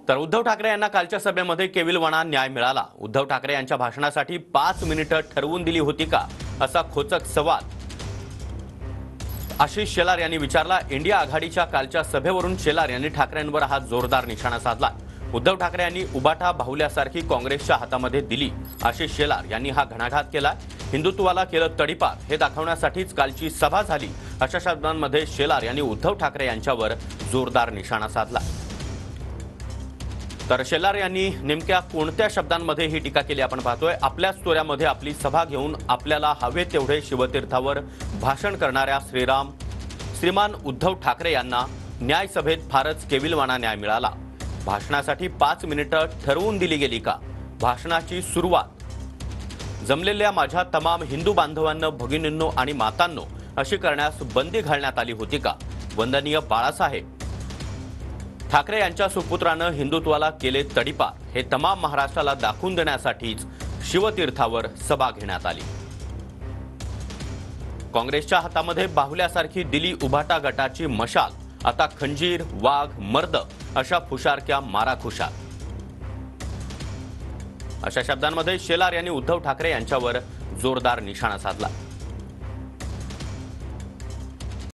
तर उद्धव ठाकरे यांना कालच्या सभेमध्ये केविलवाणा न्याय मिळाला। उद्धव ठाकरे यांच्या भाषणासाठी 5 मिनिटं ठरवून दिली होती का, असा खोचक सवाल आशिष शेलार यांनी विचारला। इंडिया आघाडीच्या कालच्या सभेवरून शेलार यांनी ठाकरेंवर हा जोरदार निशाणा साधला। उद्धव ठाकरे यांनी उबाटा बाहुल्यासारखी काँग्रेसच्या हातामध्ये दिली। आशिष शेलार यांनी हा घणाघात केला। हिंदुत्वाला केलं तडीपार हे दाखवण्यासाठीच कालची सभा झाली, अशा शब्दांमध्ये शेलार यांनी उद्धव ठाकरे यांच्यावर जोरदार निशाणा साधला। तर शेलार यांनी नेमक्या कोणत्या शब्दांमध्ये ही टीका केली आपण पाहतोय। आपल्याच तोऱ्यामध्ये आपली सभा घेऊन आपल्याला हवे तेवढे शिवतीर्थावर भाषण करणाऱ्या श्रीमान उद्धव ठाकरे यांना न्याय सभेत फारच केविलवाणा न्याय मिळाला। भाषणासाठी 5 मिनिटं ठरवून दिली गेली का? भाषणाची सुरुवात जमलेल्या माझ्या तमाम हिंदू बांधवांना, भगिनींनो आणि मातांनो अशी करण्यास बंदी घालण्यात आली होती का? वंदनीय बाळासाहेब ठाकरे यांच्या सुपुत्रानं हिंदुत्वाला केले तडीपार हे तमाम महाराष्ट्राला दाखवून देण्यासाठीच शिवतीर्थावर सभा घेण्यात आली। काँग्रेसच्या हातामध्ये बाहुल्यासारखी दिली उभाटा गटाची मशाल, आता खंजीर, वाघ, मर्द अशा फुशारक्या मारा खुशाल, अशा शब्दांमध्ये शेलार यांनी उद्धव ठाकरे यांच्यावर जोरदार निशाणा साधला।